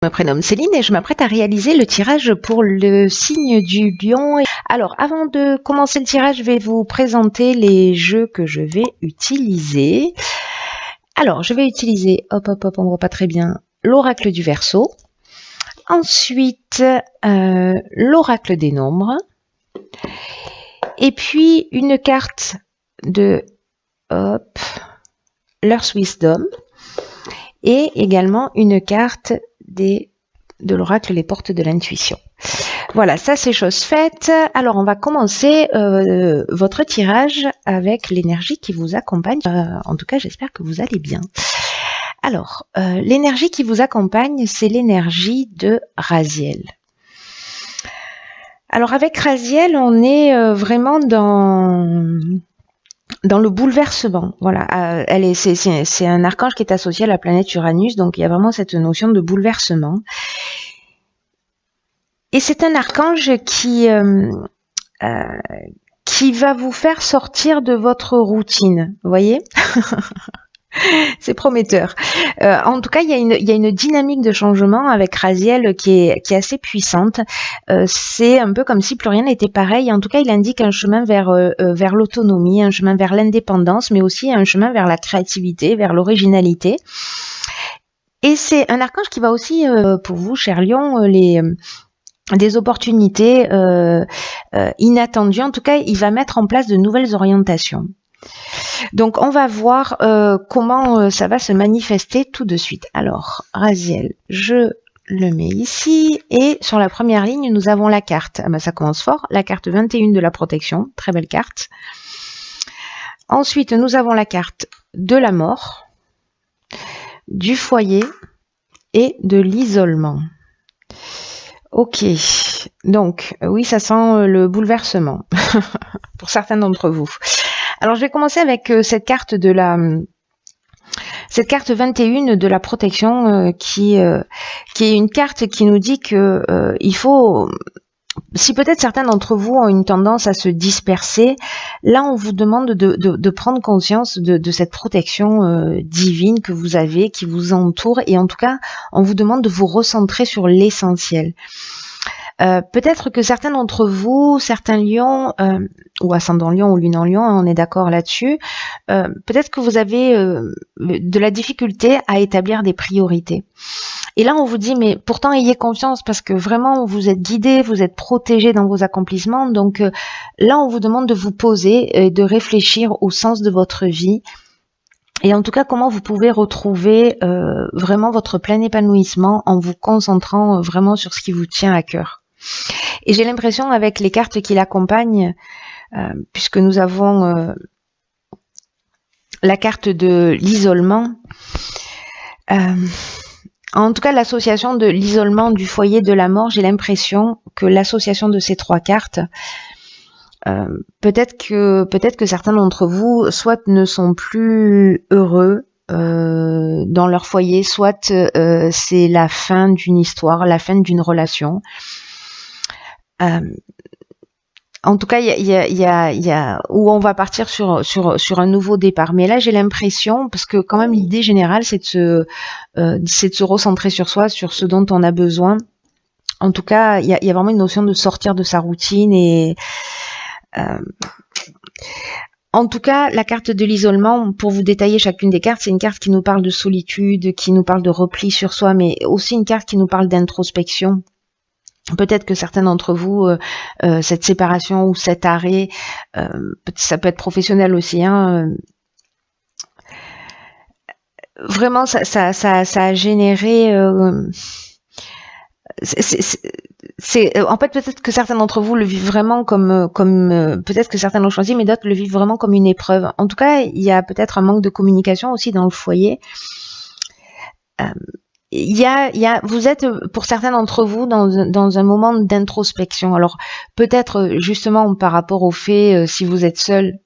Je me prénomme Céline et je m'apprête à réaliser le tirage pour le signe du lion. Alors, avant de commencer le tirage, je vais vous présenter les jeux que je vais utiliser. Alors, je vais utiliser, on voit pas très bien, l'oracle du Verseau. Ensuite, l'oracle des nombres. Et puis, une carte de l'Earth Wisdom. Et également une carte de l'oracle Les Portes de l'Intuition. Voilà, ça c'est chose faite. Alors on va commencer votre tirage avec l'énergie qui vous accompagne. En tout cas, j'espère que vous allez bien. Alors, l'énergie qui vous accompagne, c'est l'énergie de Raziel. Alors avec Raziel, on est vraiment dans le bouleversement. Voilà, c'est un archange qui est associé à la planète Uranus, donc il y a vraiment cette notion de bouleversement. Et c'est un archange qui va vous faire sortir de votre routine, vous voyez. C'est prometteur. En tout cas, il y a une dynamique de changement avec Raziel qui est assez puissante. C'est un peu comme si plus rien n'était pareil. En tout cas, il indique un chemin vers l'autonomie, un chemin vers l'indépendance, mais aussi un chemin vers la créativité, vers l'originalité. Et c'est un archange qui va aussi, pour vous, cher Lion, des opportunités inattendues. En tout cas, il va mettre en place de nouvelles orientations. Donc, on va voir comment ça va se manifester tout de suite. Alors, Raziel, je le mets ici. Et sur la première ligne, nous avons la carte. Ça commence fort. La carte 21 de la protection. Très belle carte. Ensuite, nous avons la carte de la mort, du foyer et de l'isolement. Ok. Donc, oui, ça sent le bouleversement pour certains d'entre vous. Alors, je vais commencer avec cette carte 21 de la protection qui est une carte qui nous dit que il faut, si peut-être certains d'entre vous ont une tendance à se disperser, là on vous demande de prendre conscience de cette protection divine que vous avez, qui vous entoure, et en tout cas on vous demande de vous recentrer sur l'essentiel. Peut-être que certains d'entre vous, certains lions, ou ascendant lion ou lune en lion, on est d'accord là-dessus, peut-être que vous avez de la difficulté à établir des priorités. Et là, on vous dit, mais pourtant, ayez confiance parce que vraiment, vous êtes guidé, vous êtes protégé dans vos accomplissements. Donc là, on vous demande de vous poser et de réfléchir au sens de votre vie. Et en tout cas, comment vous pouvez retrouver vraiment votre plein épanouissement en vous concentrant vraiment sur ce qui vous tient à cœur. Et j'ai l'impression, avec les cartes qui l'accompagnent, puisque nous avons la carte de l'isolement, en tout cas l'association de l'isolement, du foyer, de la mort, j'ai l'impression que l'association de ces trois cartes, peut-être que certains d'entre vous soit ne sont plus heureux dans leur foyer, soit c'est la fin d'une histoire, la fin d'une relation. En tout cas, il y a où on va partir sur un nouveau départ. Mais là, j'ai l'impression, parce que quand même l'idée générale, c'est de se recentrer sur soi, sur ce dont on a besoin. En tout cas, il y a vraiment une notion de sortir de sa routine et en tout cas, la carte de l'isolement, pour vous détailler chacune des cartes, c'est une carte qui nous parle de solitude, qui nous parle de repli sur soi, mais aussi une carte qui nous parle d'introspection. Peut-être que certains d'entre vous, cette séparation ou cet arrêt, ça peut être professionnel aussi, hein, vraiment, ça a généré... en fait, peut-être que certains d'entre vous le vivent vraiment comme peut-être que certains l'ont choisi, mais d'autres le vivent vraiment comme une épreuve. En tout cas, il y a peut-être un manque de communication aussi dans le foyer. Vous êtes, pour certains d'entre vous, dans un moment d'introspection. Alors, peut-être justement par rapport au fait, si vous êtes seul,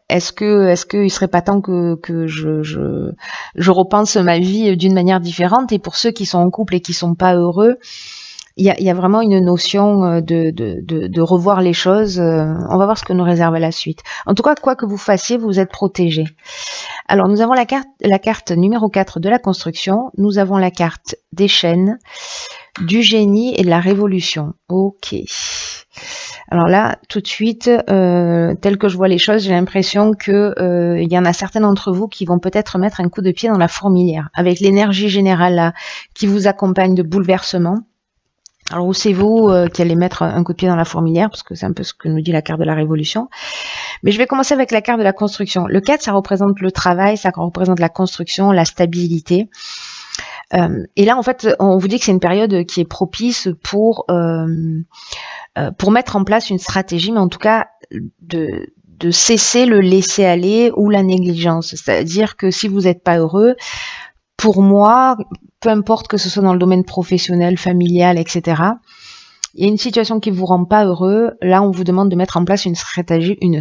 est-ce que il serait pas temps que je repense ma vie d'une manière différente. Et pour ceux qui sont en couple et qui sont pas heureux, il y a vraiment une notion de revoir les choses. On va voir ce que nous réserve la suite. En tout cas, quoi que vous fassiez, vous êtes protégé. Alors, nous avons la carte numéro 4 de la construction. Nous avons la carte des chaînes, du génie et de la révolution. Ok. Alors là, tout de suite, tel que je vois les choses, j'ai l'impression que il y en a certains d'entre vous qui vont peut-être mettre un coup de pied dans la fourmilière, avec l'énergie générale là, qui vous accompagne de bouleversement. Alors où c'est vous qui allez mettre un coup de pied dans la fourmilière, parce que c'est un peu ce que nous dit la carte de la révolution. Mais je vais commencer avec la carte de la construction. Le 4, ça représente le travail, ça représente la construction, la stabilité. Et là, en fait, on vous dit que c'est une période qui est propice pour mettre en place une stratégie, mais en tout cas de cesser le laisser-aller ou la négligence. C'est-à-dire que si vous n'êtes pas heureux, pour moi, peu importe que ce soit dans le domaine professionnel, familial, etc., il y a une situation qui vous rend pas heureux, là on vous demande de mettre en place une stratégie, une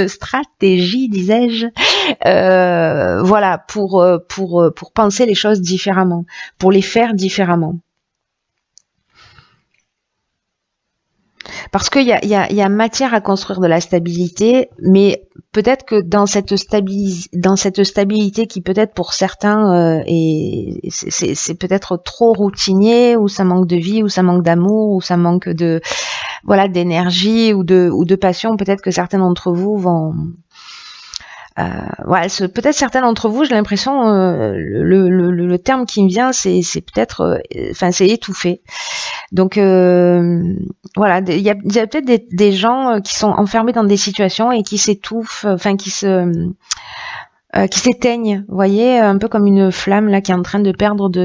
stratégie, disais-je, voilà, pour penser les choses différemment, pour les faire différemment. Parce qu'il y a matière à construire de la stabilité, mais peut-être que dans cette stabilité qui peut-être pour certains c'est peut-être trop routinier, ou ça manque de vie, ou ça manque d'amour, ou ça manque de d'énergie ou de passion. Peut-être que certains d'entre vous vont peut-être certains d'entre vous, j'ai l'impression, le terme qui me vient, c'est peut-être, c'est étouffé. Donc voilà, il y a peut-être des gens qui sont enfermés dans des situations et qui s'étouffent, qui s'éteignent, vous voyez, un peu comme une flamme là qui est en train de perdre de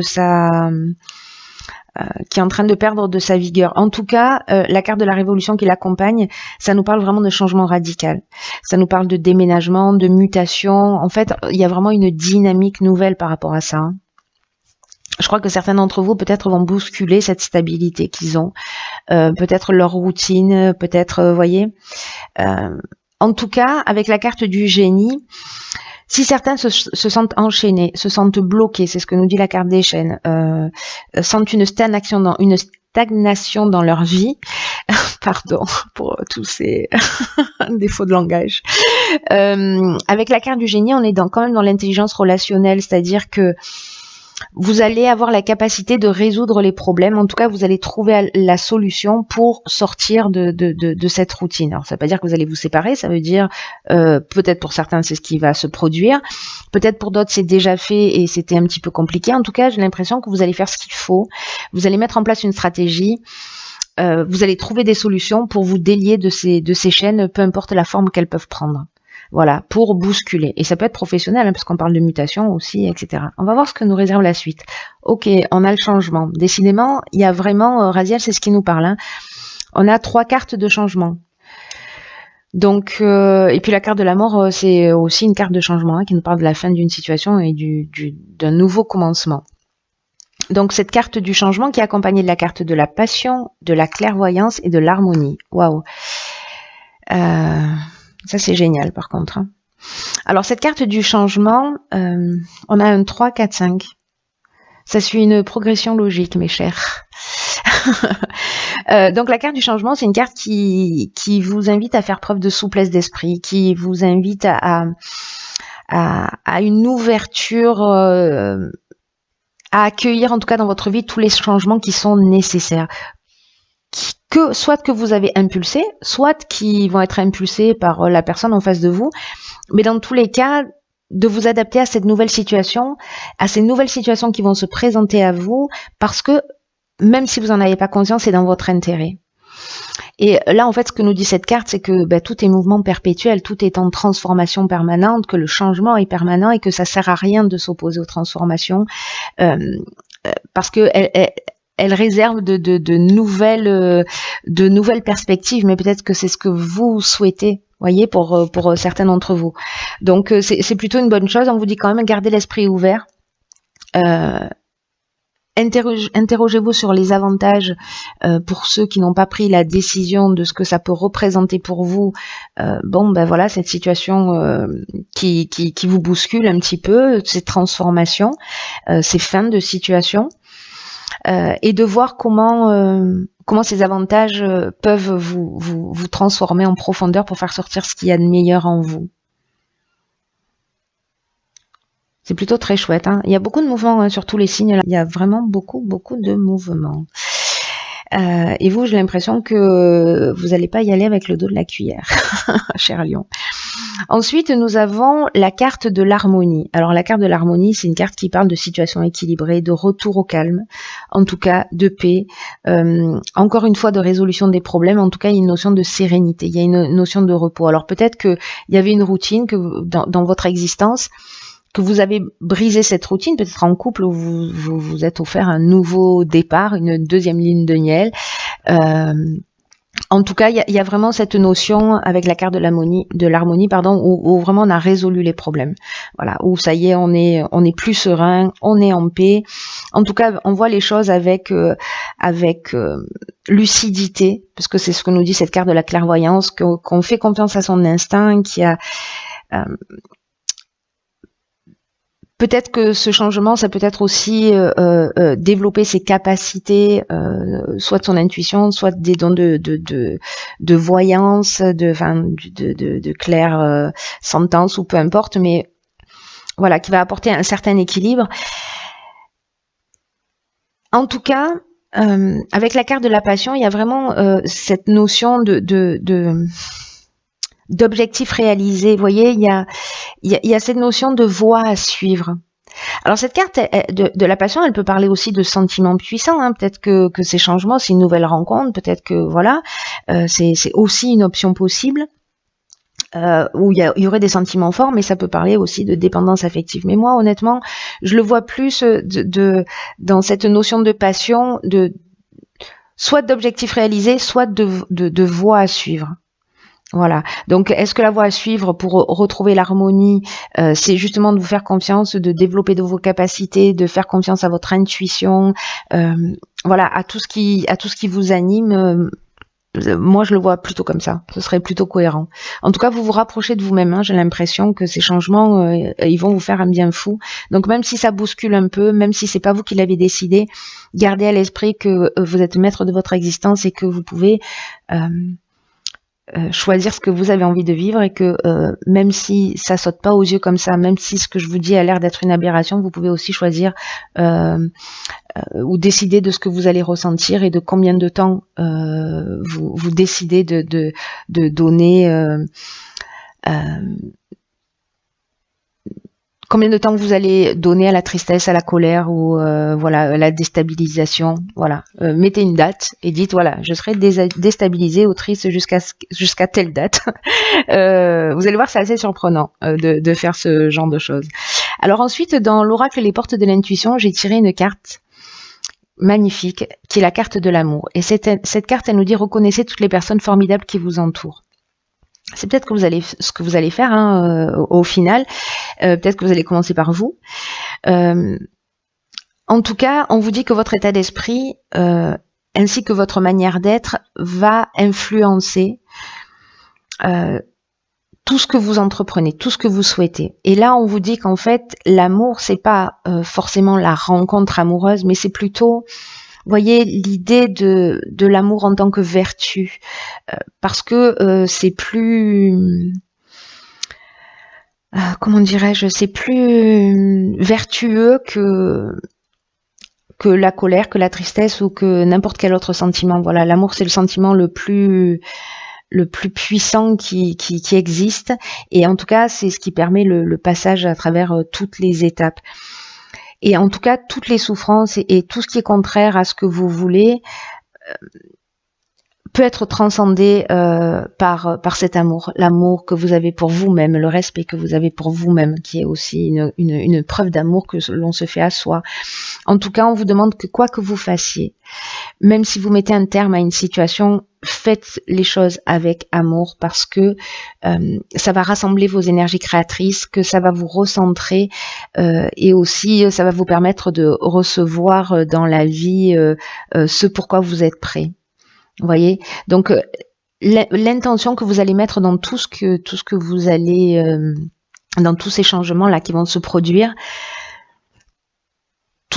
sa vigueur. En tout cas, la carte de la révolution qui l'accompagne, ça nous parle vraiment de changement radical. Ça nous parle de déménagement, de mutation. En fait, il y a vraiment une dynamique nouvelle par rapport à ça. Je crois que certains d'entre vous peut-être vont bousculer cette stabilité qu'ils ont, peut-être leur routine, peut-être, voyez. En tout cas, avec la carte du génie, si certains se sentent enchaînés, se sentent bloqués, c'est ce que nous dit la carte des chaînes, sentent une stagnation dans leur vie, pardon pour tous ces défauts de langage. Avec la carte du génie, on est quand même dans l'intelligence relationnelle, c'est-à-dire que vous allez avoir la capacité de résoudre les problèmes. En tout cas, vous allez trouver la solution pour sortir de cette routine. Alors, ça ne veut pas dire que vous allez vous séparer. Ça veut dire, peut-être pour certains, c'est ce qui va se produire. Peut-être pour d'autres, c'est déjà fait et c'était un petit peu compliqué. En tout cas, j'ai l'impression que vous allez faire ce qu'il faut. Vous allez mettre en place une stratégie. Vous allez trouver des solutions pour vous délier de ces chaînes, peu importe la forme qu'elles peuvent prendre. Voilà, pour bousculer. Et ça peut être professionnel, hein, parce qu'on parle de mutation aussi, etc. On va voir ce que nous réserve la suite. Ok, on a le changement. Décidément, il y a vraiment, Raziel, c'est ce qui nous parle. Hein. On a 3 cartes de changement. Donc, et puis la carte de la mort, c'est aussi une carte de changement, hein, qui nous parle de la fin d'une situation et d'un nouveau commencement. Donc, cette carte du changement qui est accompagnée de la carte de la passion, de la clairvoyance et de l'harmonie. Waouh. Ça, c'est génial, par contre. Hein. Alors, cette carte du changement, on a un 3, 4, 5. Ça suit une progression logique, mes chers. Donc, la carte du changement, c'est une carte qui vous invite à faire preuve de souplesse d'esprit, qui vous invite à une ouverture, à accueillir, en tout cas dans votre vie, tous les changements qui sont nécessaires. Soit que vous avez impulsé, soit qui vont être impulsés par la personne en face de vous, mais dans tous les cas, de vous adapter à cette nouvelle situation, à ces nouvelles situations qui vont se présenter à vous, parce que même si vous n'en avez pas conscience, c'est dans votre intérêt. Et là, en fait, ce que nous dit cette carte, c'est que tout est mouvement perpétuel, tout est en transformation permanente, que le changement est permanent et que ça sert à rien de s'opposer aux transformations, parce que elle réserve de nouvelles perspectives, mais peut-être que c'est ce que vous souhaitez, voyez, pour certains d'entre vous. Donc c'est plutôt une bonne chose. On vous dit quand même gardez l'esprit ouvert. Interrogez-vous sur les avantages pour ceux qui n'ont pas pris la décision de ce que ça peut représenter pour vous. Voilà, cette situation qui vous bouscule un petit peu, ces transformations, ces fins de situation. et de voir comment ces avantages peuvent vous transformer en profondeur pour faire sortir ce qu'il y a de meilleur en vous. C'est plutôt très chouette, hein. Il y a beaucoup de mouvements, hein, sur tous les signes. Là. Il y a vraiment beaucoup de mouvements. Et vous, j'ai l'impression que vous n'allez pas y aller avec le dos de la cuillère, cher Lion. Ensuite, nous avons la carte de l'harmonie. Alors, la carte de l'harmonie, c'est une carte qui parle de situation équilibrée, de retour au calme, en tout cas de paix, encore une fois de résolution des problèmes, en tout cas il y a une notion de sérénité, il y a une notion de repos. Alors, peut-être qu'il y avait une routine que dans votre existence, que vous avez brisé cette routine, peut-être en couple où vous êtes offert un nouveau départ, une deuxième ligne de miel. En tout cas, il y a vraiment cette notion avec la carte de l'harmonie, où vraiment on a résolu les problèmes. Voilà, où ça y est, on est plus serein, on est en paix. En tout cas, on voit les choses avec lucidité, parce que c'est ce que nous dit cette carte de la clairvoyance, qu'on fait confiance à son instinct, qui a peut-être que ce changement, ça peut être aussi développer ses capacités, soit de son intuition, soit des dons de voyance, de clair sentence ou peu importe, mais voilà, qui va apporter un certain équilibre. En tout cas, avec la carte de la passion, il y a vraiment cette notion d'objectif réalisé. Vous voyez, il y a cette notion de voie à suivre. Alors cette carte de la passion, elle peut parler aussi de sentiments puissants, hein. Peut-être que ces changements, c'est une nouvelle rencontre, peut-être que voilà, c'est aussi une option possible. Où il y aurait des sentiments forts, mais ça peut parler aussi de dépendance affective. Mais moi, honnêtement, je le vois plus dans cette notion de passion, soit d'objectif réalisé, soit de voie à suivre. Voilà. Donc, est-ce que la voie à suivre pour retrouver l'harmonie, c'est justement de vous faire confiance, de développer de vos capacités, de faire confiance à votre intuition, voilà, à tout ce qui vous anime. Moi, je le vois plutôt comme ça. Ce serait plutôt cohérent. En tout cas, vous vous rapprochez de vous-même, hein. J'ai l'impression que ces changements, ils vont vous faire un bien fou. Donc, même si ça bouscule un peu, même si c'est pas vous qui l'avez décidé, gardez à l'esprit que vous êtes maître de votre existence et que vous pouvez choisir ce que vous avez envie de vivre, et que même si ça saute pas aux yeux comme ça, même si ce que je vous dis a l'air d'être une aberration, vous pouvez aussi choisir ou décider de ce que vous allez ressentir et de combien de temps vous décidez de donner, combien de temps vous allez donner à la tristesse, à la colère ou voilà, à la déstabilisation. Voilà, mettez une date et dites voilà, je serai déstabilisé ou triste jusqu'à telle date. Vous allez voir, c'est assez surprenant de faire ce genre de choses. Alors ensuite, dans l'oracle Les Portes de l'intuition, j'ai tiré une carte magnifique qui est la carte de l'amour. Et cette carte, elle nous dit reconnaissez toutes les personnes formidables qui vous entourent. C'est peut-être ce que vous allez faire, hein, au final. Peut-être que vous allez commencer par vous. En tout cas, on vous dit que votre état d'esprit ainsi que votre manière d'être va influencer tout ce que vous entreprenez, tout ce que vous souhaitez. Et là, on vous dit qu'en fait, l'amour, c'est pas forcément la rencontre amoureuse, mais c'est plutôt, voyez, l'idée de l'amour en tant que vertu, parce que c'est plus, comment dirais-je, c'est plus vertueux que la colère, que la tristesse ou que n'importe quel autre sentiment. Voilà, l'amour, c'est le sentiment le plus puissant qui existe, et en tout cas, c'est ce qui permet le passage à travers toutes les étapes. Et en tout cas, toutes les souffrances et tout ce qui est contraire à ce que vous voulez peut être transcendé par cet amour, l'amour que vous avez pour vous-même, le respect que vous avez pour vous-même, qui est aussi une preuve d'amour que l'on se fait à soi. En tout cas, on vous demande que quoi que vous fassiez, même si vous mettez un terme à une situation, faites les choses avec amour, parce que ça va rassembler vos énergies créatrices, que ça va vous recentrer, et aussi ça va vous permettre de recevoir dans la vie ce pourquoi vous êtes prêt. Vous voyez, donc l'intention que vous allez mettre dans tout ce que vous allez dans tous ces changements là qui vont se produire,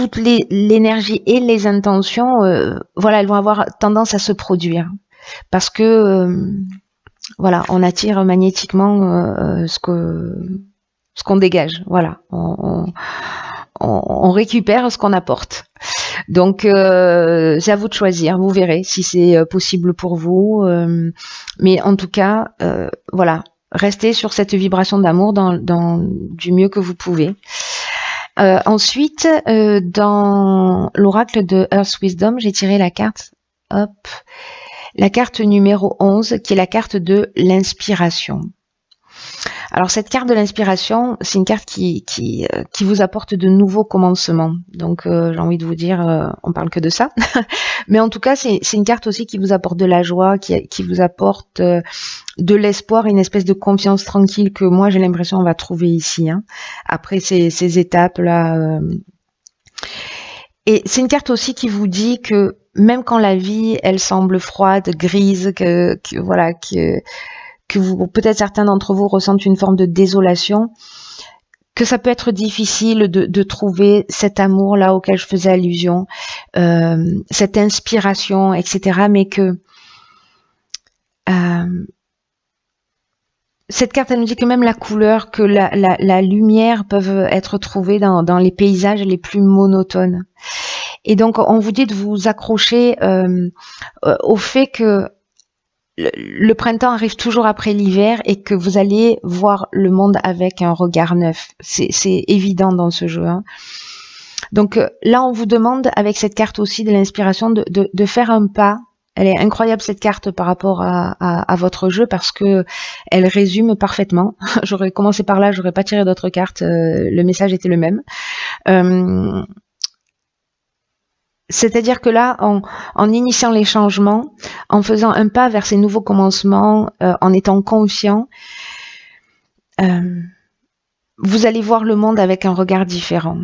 toutes l'énergie et les intentions, voilà, elles vont avoir tendance à se produire parce que voilà, on attire magnétiquement ce qu'on dégage. Voilà, on récupère ce qu'on apporte. Donc c'est à vous de choisir, vous verrez si c'est possible pour vous. Mais en tout cas, voilà, restez sur cette vibration d'amour du mieux que vous pouvez. Ensuite, dans l'oracle de Earth Wisdom, j'ai tiré la carte, hop, la carte numéro 11, qui est la carte de l'inspiration. Alors cette carte de l'inspiration, c'est une carte qui vous apporte de nouveaux commencements. Donc j'ai envie de vous dire, on parle que de ça. Mais en tout cas, c'est une carte aussi qui vous apporte de la joie, qui vous apporte de l'espoir, une espèce de confiance tranquille que moi j'ai l'impression on va trouver ici. Hein, après ces étapes-là. Et c'est une carte aussi qui vous dit que même quand la vie, elle semble froide, grise, que vous, peut-être certains d'entre vous ressentent une forme de désolation, que ça peut être difficile de trouver cet amour-là auquel je faisais allusion, cette inspiration, etc. Mais que cette carte, elle nous dit que même la couleur, que la lumière peuvent être trouvées dans les paysages les plus monotones. Et donc, on vous dit de vous accrocher au fait que le printemps arrive toujours après l'hiver et que vous allez voir le monde avec un regard neuf. C'est évident dans ce jeu. Hein. Donc là, on vous demande, avec cette carte aussi de l'inspiration, de faire un pas. Elle est incroyable cette carte par rapport à votre jeu parce que elle résume parfaitement. J'aurais commencé par là, j'aurais pas tiré d'autres cartes. Le message était le même. C'est-à-dire que là, en initiant les changements, en faisant un pas vers ces nouveaux commencements, en étant conscient, vous allez voir le monde avec un regard différent.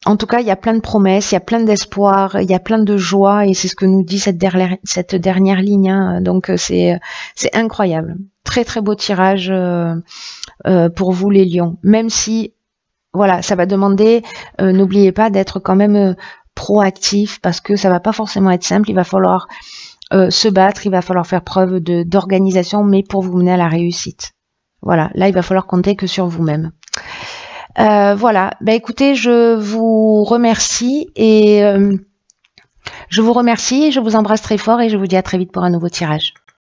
En tout cas, il y a plein de promesses, il y a plein d'espoir, il y a plein de joie, et c'est ce que nous dit cette dernière ligne. Hein. Donc c'est incroyable. Très très beau tirage pour vous les lions. Même si voilà, ça va demander, n'oubliez pas d'être quand même proactif parce que ça va pas forcément être simple. Il va falloir se battre, il va falloir faire preuve d'organisation, mais pour vous mener à la réussite. Voilà, là il va falloir compter que sur vous-même. Voilà, bah écoutez, je vous remercie et je vous embrasse très fort et je vous dis à très vite pour un nouveau tirage.